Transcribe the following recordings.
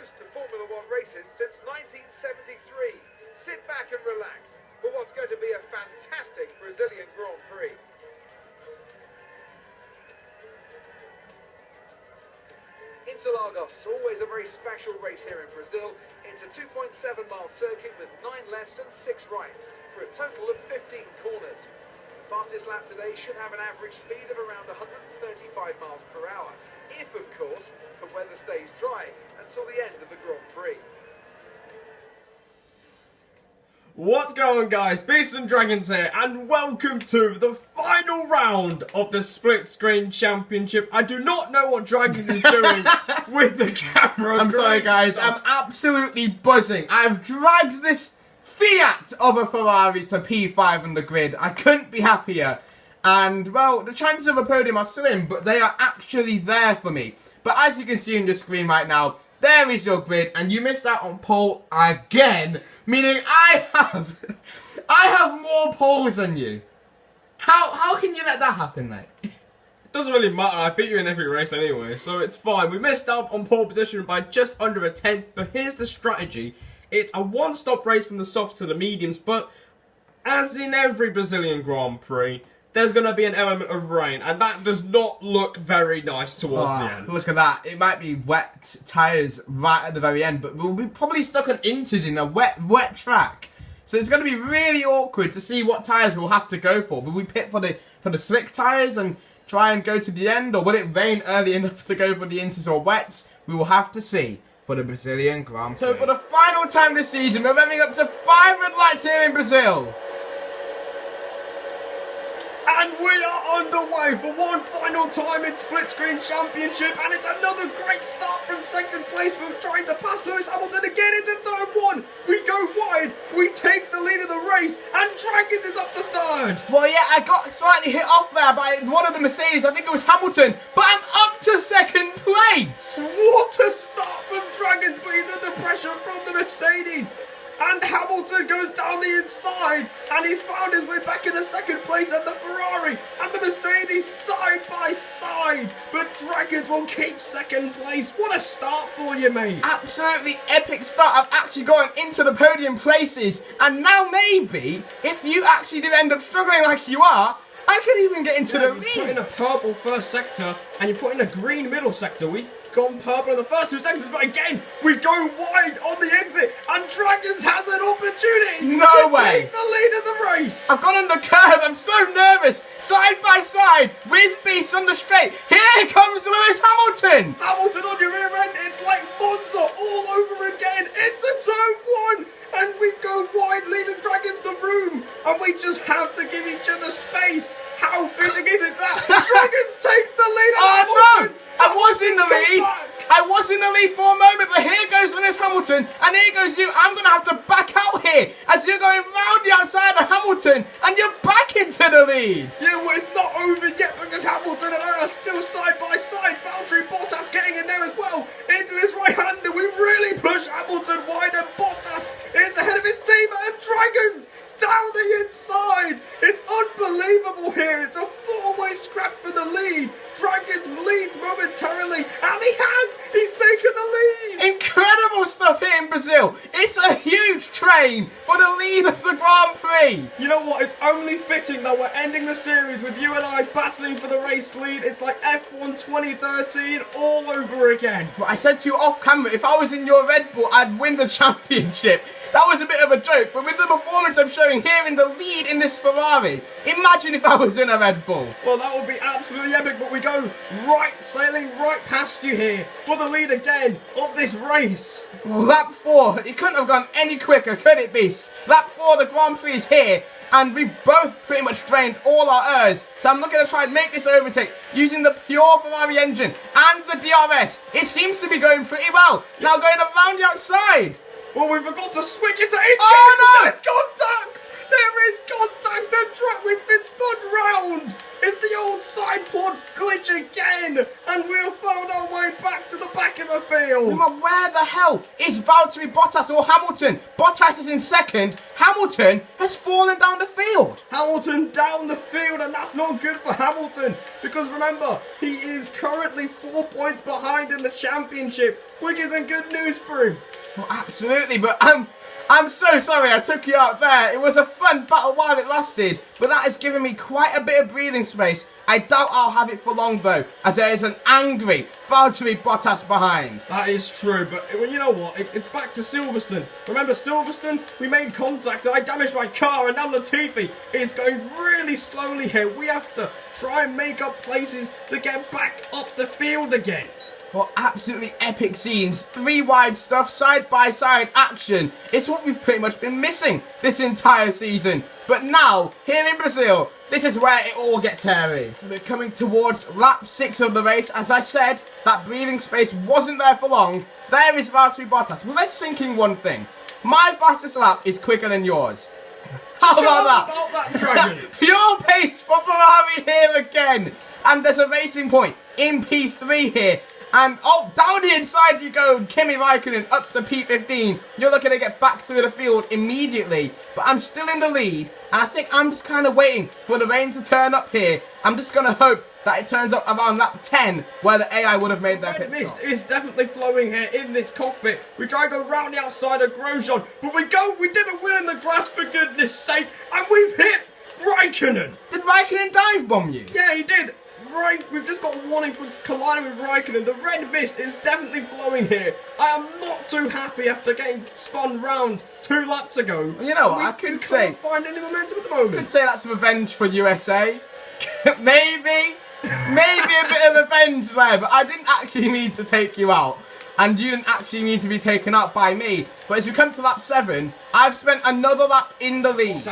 host to Formula One races since 1973. Sit back and relax for what's going to be a fantastic Brazilian Grand Prix. Interlagos, always a very special race here in Brazil. It's a 2.7-mile circuit with 9 lefts and 6 rights for a total of 15 corners. The fastest lap today should have an average speed of around 135 miles per hour, if, of course, the weather stays dry until the end of the Grand Prix. What's going on, guys? Beasts and Dragons here, and welcome to the final round of the Split Screen Championship. I do not know what Dragons is doing with the camera. I'm sorry, guys. I'm absolutely buzzing. I've dragged this Fiat of a Ferrari to P5 on the grid. I couldn't be happier. And, well, the chances of a podium are slim, but they are actually there for me. But as you can see on the screen right now, there is your grid, and you missed out on pole again, meaning I have more poles than you. How can you let that happen, mate? It doesn't really matter. I beat you in every race anyway, so it's fine. We missed out on pole position by just under a tenth, but here's the strategy. It's a one-stop race from the softs to the mediums, but as in every Brazilian Grand Prix, there's going to be an element of rain, and that does not look very nice towards the end. Look at that. It might be wet tyres right at the very end, but we'll be probably stuck on inters in a wet track. So it's going to be really awkward to see what tyres we'll have to go for. Will we pit for the slick tyres and try and go to the end, or will it rain early enough to go for the inters or wets? We will have to see for the Brazilian Grand Prix. So for the final time this season, we're revving up to 5 red lights here in Brazil. And we are underway for one final time in Split Screen Championship, and it's another great start from second place. We're trying to pass Lewis Hamilton again into turn 1. We go wide, we take the lead of the race, and Dragons is up to third. Well, yeah, I got slightly hit off there by one of the Mercedes. I think it was Hamilton, but I'm up to second place. What a start from Dragons, but he's under pressure from the Mercedes. And Hamilton goes down the inside, and he's found his way back into second place, and the Ferrari and the Mercedes side by side. But Dragons will keep second place. What a start for you, mate. Absolutely epic start. I've actually gone into the podium places, and now maybe, if you actually did end up struggling like you are, I could even get into the lead. You put in a purple first sector, and you put in a green middle sector. We've gone purple in the first 2 sectors, but again, we go wide on the exit, and Dragons has an opportunity to take the lead of the race. I've gone on the curve. I'm so nervous. Side by side with Beast on the straight. Here comes Lewis Hamilton. Hamilton on your rear end. It's like Monza all over again. Into turn 1. And we go wide, leaving Dragons the room. And we just have to give each other space. How fitting is it that Dragons takes the lead? Oh, no! I was in the lead. I was in the lead for a moment, but here goes Lewis Hamilton, and here goes you. I'm going to have to back out here as you're going round the outside of Hamilton, and you're back into the lead. Yeah, well, it's not over yet because Hamilton and I are still side by side. Valtteri Bottas getting in there as well. Into this right-hander, we really push Hamilton wide, and Bottas is ahead of his team, and Dragons down the inside. It's unbelievable here. It's a 4-way scrap for the lead. Dragons leads momentarily, and he's taken the lead. Incredible stuff here in Brazil. It's a huge train for the lead of the Grand Prix. You know what? It's only fitting that we're ending the series with you and I battling for the race lead. It's like F1 2013 all over again. But I said to you off camera, if I was in your Red Bull, I'd win the championship. That was a bit of a joke, but with the performance I'm showing here in the lead in this Ferrari, imagine if I was in a Red Bull. Well, that would be absolutely epic, but we go sailing right past you here for the lead again of this race. Well, lap 4, it couldn't have gone any quicker, could it, Beast? Lap 4, the Grand Prix is here, and we've both pretty much drained all our airs, so I'm not going to try and make this overtake using the pure Ferrari engine and the DRS. It seems to be going pretty well. Now going around the outside. Well, we forgot to switch it to engine. Oh, no! There's contact! There is contact and we've been spun round. It's the old side pod glitch again, and we've found our way back to the back of the field. Well, where the hell is Valtteri Bottas or Hamilton? Bottas is in second. Hamilton has fallen down the field. Hamilton down the field, and that's not good for Hamilton, because remember, he is currently 4 points behind in the championship, which isn't good news for him. Well, absolutely, but I'm so sorry I took you out there. It was a fun battle while it lasted, but that has given me quite a bit of breathing space. I doubt I'll have it for long though, as there is an angry Valtteri Bottas behind. That is true, but you know what? It's back to Silverstone. Remember Silverstone? We made contact, I damaged my car, and now Latifi is going really slowly here. We have to try and make up places to get back up the field again. Well, absolutely epic scenes, 3 wide stuff, side-by-side action. It's what we've pretty much been missing this entire season. But now, here in Brazil, this is where it all gets hairy. So we're coming towards lap 6 of the race. As I said, that breathing space wasn't there for long. There is Valtteri Bottas. Well, let's sink in one thing. My fastest lap is quicker than yours. How about that, Dragons? Pure pace for Ferrari here again. And there's a racing point in P3 here. And, oh, down the inside you go, Kimi Raikkonen up to P15. You're looking to get back through the field immediately. But I'm still in the lead, and I think I'm just kind of waiting for the rain to turn up here. I'm just going to hope that it turns up around lap 10, where the AI would have made their pit stop. Mist is definitely flowing here in this cockpit. We try and go round the outside of Grosjean, but we didn't win in the grass for goodness sake, and we've hit Raikkonen. Did Raikkonen dive bomb you? Yeah, he did. Right, we've just got a warning for colliding with Raikkonen. The red mist is definitely flowing here. I am not too happy after getting spun round 2 laps ago. You know what, I could say... can't find any momentum at the moment. I could say that's revenge for USA. Maybe a bit of revenge there, but I didn't actually need to take you out. And you didn't actually need to be taken out by me. But as we come to lap 7, I've spent another lap in the lead.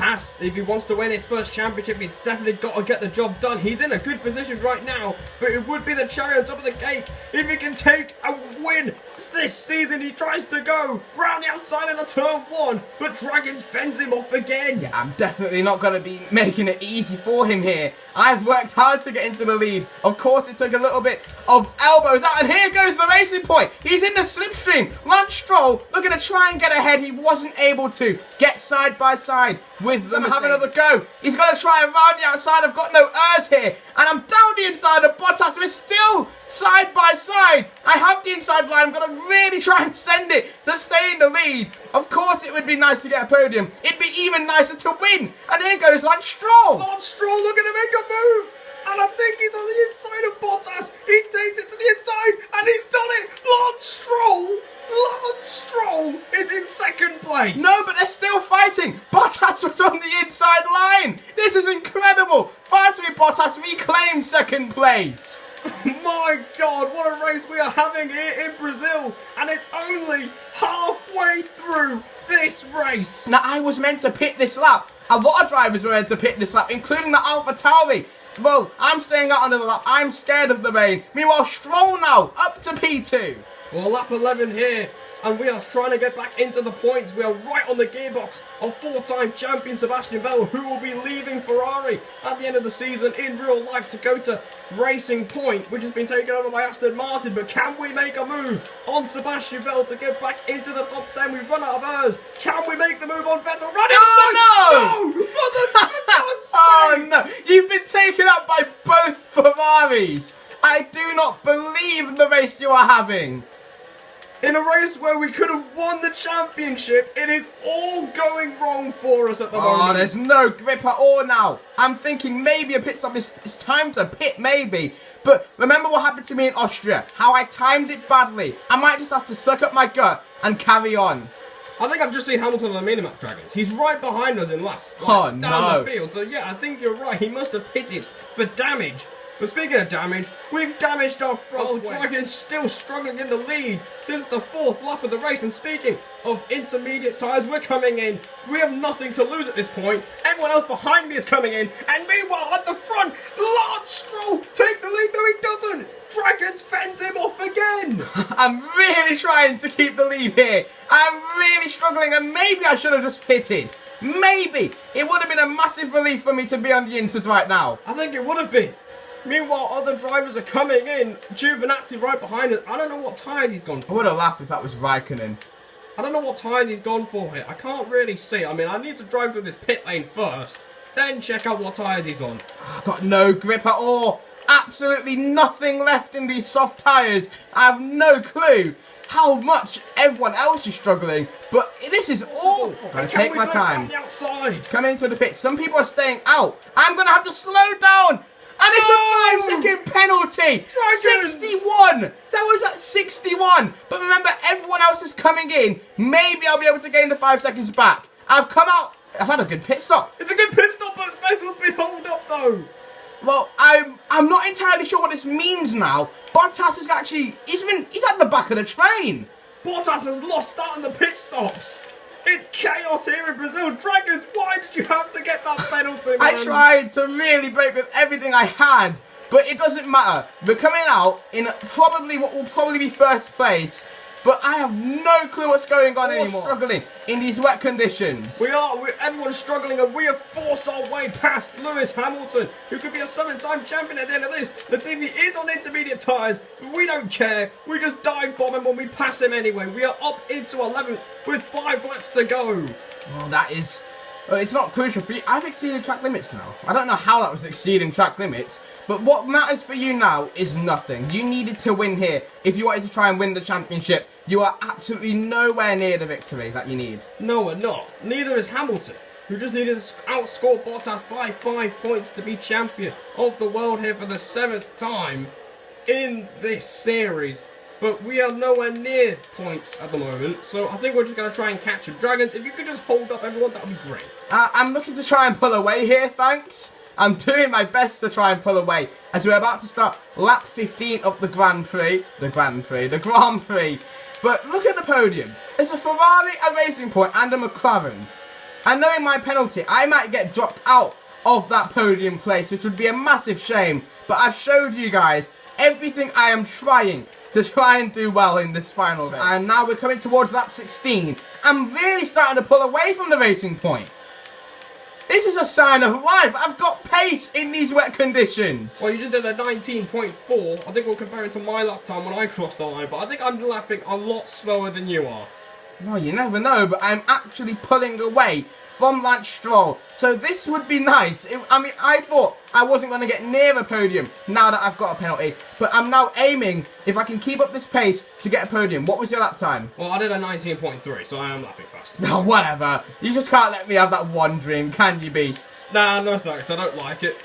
If he wants to win his first championship, he's definitely got to get the job done. He's in a good position right now, but it would be the cherry on top of the cake if he can take a win this season. He tries to go round the outside of the turn 1, but Dragons fends him off again. Yeah, I'm definitely not going to be making it easy for him here. I've worked hard to get into the lead. Of course, it took a little bit of elbows out, and here goes the racing point. He's in the slipstream. Lance Stroll looking to try and get ahead. He wasn't able to get side by side with them. Have another go. He's going to try and round the outside. I've got no airs here, and I'm down the inside of Bottas. We're still side by side. I have the inside line. I'm going to really try and send it to stay in the lead. Of course, it would be nice to get a podium. It'd be even nicer to win. And here goes Lance Stroll. Lance Stroll looking to make a move. And I think he's on the inside of Bottas. He takes it to the inside, and he's done it. Lance Stroll is in second place. No, but they're still fighting. Bottas was on the inside line. This is incredible. Valtteri Bottas reclaimed second place. My God, what a race we are having here in Brazil. And it's only halfway through this race. Now, I was meant to pit this lap. A lot of drivers were meant to pit this lap, including the AlphaTauri. Well, I'm staying out under the lap. I'm scared of the rain. Meanwhile, Stroll now up to P2. Well, lap 11 here, and we are trying to get back into the points. We are right on the gearbox of 4-time champion Sebastian Vettel, who will be leaving Ferrari at the end of the season in real life to go to Racing Point, which has been taken over by Aston Martin. But can we make a move on Sebastian Vettel to get back into the top 10? We've run out of airs. Can we make the move on Vettel? Run inside! Oh, no! No! For God's sake! Oh, no! You've been taken up by both Ferraris. I do not believe the race you are having. In a race where we could have won the championship, it is all going wrong for us at the moment. Oh, there's no grip at all now. I'm thinking maybe a pit stop. It's time to pit, maybe. But remember what happened to me in Austria? How I timed it badly. I might just have to suck up my gut and carry on. I think I've just seen Hamilton on the minimap, Dragons. He's right behind us in last. Down the field. So yeah, I think you're right. He must have pitted for damage. But speaking of damage, we've damaged our front. Dragon's still struggling in the lead since the 4th lap of the race. And speaking of intermediate tyres, we're coming in. We have nothing to lose at this point. Everyone else behind me is coming in. And meanwhile, at the front, Lance Stroll takes the lead. No, he doesn't. Dragons fends him off again. I'm really trying to keep the lead here. I'm really struggling, and maybe I should have just pitted. maybe it would have been a massive relief for me to be on the Inters right now. I think it would have been. Meanwhile, other drivers are coming in. Giovinazzi right behind us. I don't know what tyres he's gone I for. would have laughed if that was Raikkonen. I don't know what tyres he's gone for here. I can't really see. I mean, I need to drive through this pit lane first, then check out what tyres he's on. I've got no grip at all. Absolutely nothing left in these soft tyres. I have no clue how much everyone else is struggling, but this is awful. I take my time. Outside. Coming into the pit. Some people are staying out. I'm going to have to slow down. And it's a 5-second penalty. Dragons. 61. That was at 61. But remember, everyone else is coming in. Maybe I'll be able to gain the 5 seconds back. I've come out. I've had a good pit stop. It's a good pit stop, but Vettel's been holed up though. Well, I'm not entirely sure what this means now. Bottas is actually he's at the back of the train. Bottas has lost starting the pit stops. It's chaos here in Brazil. Dragons, why did you have to get that penalty, man? I tried to really brake with everything I had, but it doesn't matter. We're coming out in probably what will probably be first place, but I have no clue what's going on anymore. Struggling in these wet conditions. Everyone's struggling, and we have forced our way past Lewis Hamilton, who could be a 7-time champion at the end of this. The TV is on intermediate tyres, but we don't care. We just dive bomb him when we pass him anyway. We are up into 11th with 5 laps to go. Well, that is... it's not crucial for you. I've exceeded track limits now. I don't know how that was exceeding track limits, but what matters for you now is nothing. You needed to win here. If you wanted to try and win the championship, you are absolutely nowhere near the victory that you need. No, we're not. Neither is Hamilton, who just needed to outscore Bottas by 5 points to be champion of the world here for the 7th time in this series. But we are nowhere near points at the moment, so I think we're just going to try and catch him. Dragons, if you could just hold up everyone, that would be great. I'm looking to try and pull away here, thanks. I'm doing my best to try and pull away as we're about to start lap 15 of the Grand Prix. The Grand Prix. But look at the podium. There's a Ferrari, a Racing Point, and a McLaren. And knowing my penalty, I might get dropped out of that podium place, which would be a massive shame. But I've showed you guys everything I am trying to try and do well in this final race. And now we're coming towards lap 16. I'm really starting to pull away from the Racing Point. This is a sign of life. I've got pace in these wet conditions. Well, you just did a 19.4. I think we'll compare it to my lap time when I crossed the line, but I think I'm lapping a lot slower than you are. Well, you never know, but I'm actually pulling away from Lance Stroll. So this would be nice. I thought I wasn't going to get near a podium now that I've got a penalty. But I'm now aiming, if I can keep up this pace, to get a podium. What was your lap time? Well, I did a 19.3, so I am lapping faster. Oh, whatever. You just can't let me have that one dream, can you, beasts? Nah, no thanks. I don't like it.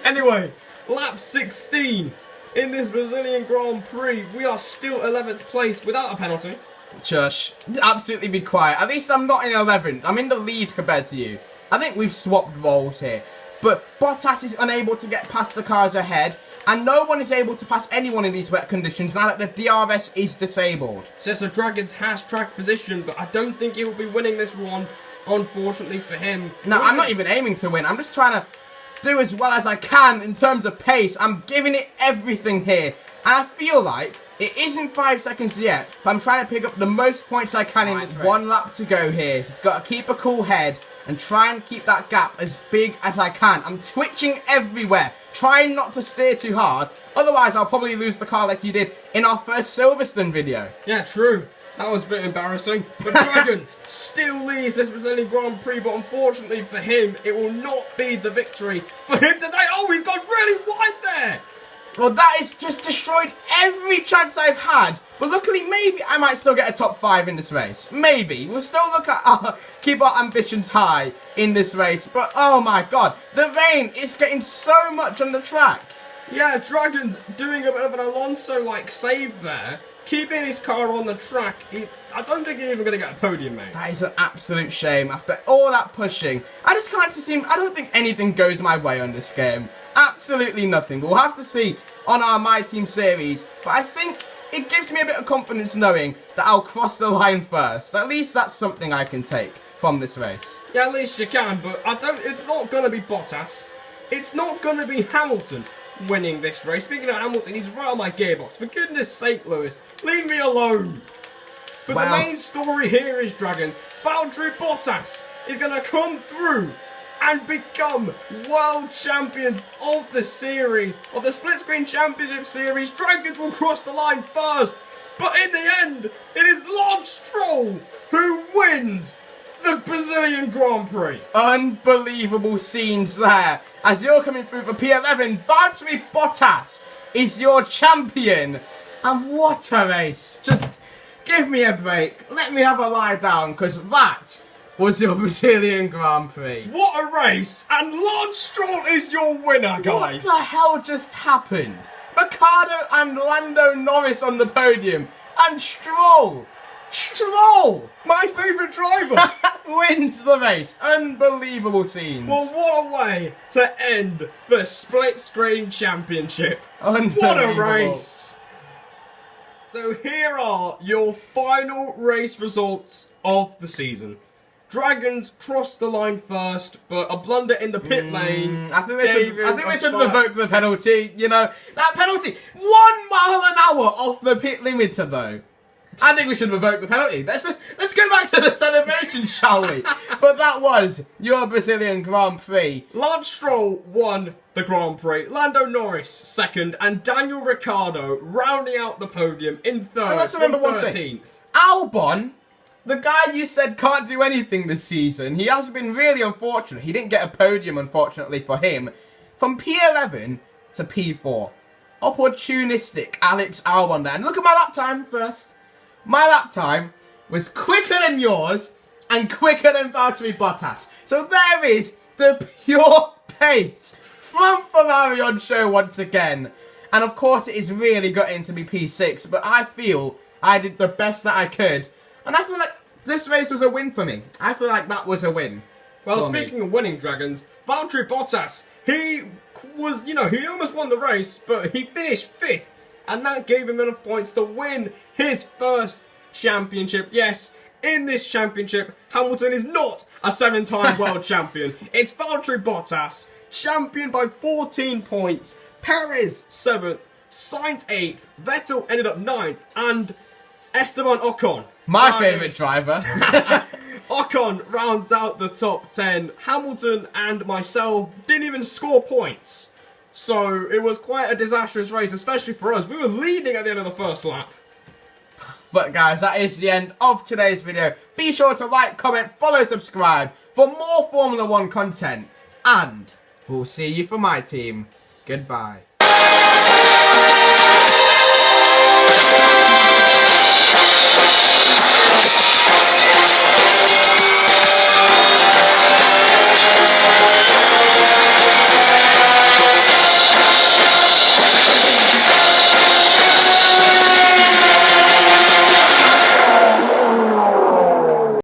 Anyway, lap 16 in this Brazilian Grand Prix. We are still 11th place without a penalty. Shush. Absolutely be quiet. At least I'm not in 11th. I'm in the lead compared to you. I think we've swapped roles here. But Bottas is unable to get past the cars ahead. And no one is able to pass anyone in these wet conditions now that the DRS is disabled. So Dragons has track position, but I don't think he will be winning this one, unfortunately for him. No, I'm not even aiming to win. I'm just trying to do as well as I can in terms of pace. I'm giving it everything here. And I feel like it isn't 5 seconds yet, but I'm trying to pick up the most points I can in this race. 1 lap to go here. Just got to keep a cool head and try and keep that gap as big as I can. I'm twitching everywhere, trying not to steer too hard. Otherwise, I'll probably lose the car like you did in our first Silverstone video. Yeah, true. That was a bit embarrassing. But Dragons still leads this Brazilian Grand Prix, but unfortunately for him, it will not be the victory for him today. Oh, he's gone really wide there. Well, that has just destroyed every chance I've had. But luckily, maybe I might still get a top 5 in this race. Maybe. We'll still keep our ambitions high in this race. But, oh my god, the rain is getting so much on the track. Yeah, Dragons doing a bit of an Alonso-like save there. Keeping his car on the track. I don't think he's even going to get a podium, mate. That is an absolute shame. After all that pushing, I just can't seem... I don't think anything goes my way on this game. Absolutely nothing. We'll have to see on our My Team series. But I think it gives me a bit of confidence knowing that I'll cross the line first. At least that's something I can take from this race. Yeah, at least you can. But it's not going to be Bottas. It's not going to be Hamilton winning this race. Speaking of Hamilton, he's right on my gearbox. For goodness sake, Lewis, leave me alone. But the main story here is, Dragons, Valtteri Bottas is going to come through and become world champion of the series, of the Split Screen Championship Series. Dragons will cross the line first, but in the end, it is Lance Stroll who wins the Brazilian Grand Prix. Unbelievable scenes there. As you're coming through for P11, Valtteri Bottas is your champion. And what a race. Just give me a break. Let me have a lie down, because that was your Brazilian Grand Prix. What a race. And Lance Stroll is your winner, guys. What the hell just happened? Ricciardo and Lando Norris on the podium. And Stroll, my favourite driver, wins the race. Unbelievable scenes. Well, what a way to end the Split Screen Championship. What a race. So here are your final race results of the season. Dragons crossed the line first, but a blunder in the pit lane. I think they should revoke the penalty. You know, that penalty, 1 mile an hour off the pit limiter, though. I think we should revoke the penalty. Let's go back to the celebration, shall we? But that was your Brazilian Grand Prix. Lance Stroll won the Grand Prix, Lando Norris second, and Daniel Ricciardo rounding out the podium in third. And let's remember one 13th. thing. Albon, the guy you said can't do anything this season, he has been really unfortunate. He didn't get a podium, unfortunately, for him. From P11 to P4. Opportunistic Alex Albon there. And look at my lap time first. My lap time was quicker than yours and quicker than Valtteri Bottas. So there is the pure pace from Ferrari on show once again. And of course it is really gutting to be P6, but I feel I did the best that I could. And I feel like this race was a win for me. I feel like that was a win. Well, speaking of winning, Dragons, Valtteri Bottas, he was, he almost won the race, but he finished 5th. And that gave him enough points to win his first championship. Yes, in this championship, Hamilton is not a 7-time world champion. It's Valtteri Bottas, champion by 14 points. Perez, 7th. Sainz, 8th. Vettel ended up 9th. And Esteban Ocon, my favourite driver. Ocon rounds out the top 10. Hamilton and myself didn't even score points. So it was quite a disastrous race, especially for us. We were leading at the end of the first lap. But guys, that is the end of today's video. Be sure to like, comment, follow, subscribe for more Formula 1 content. And we'll see you for my team. Goodbye.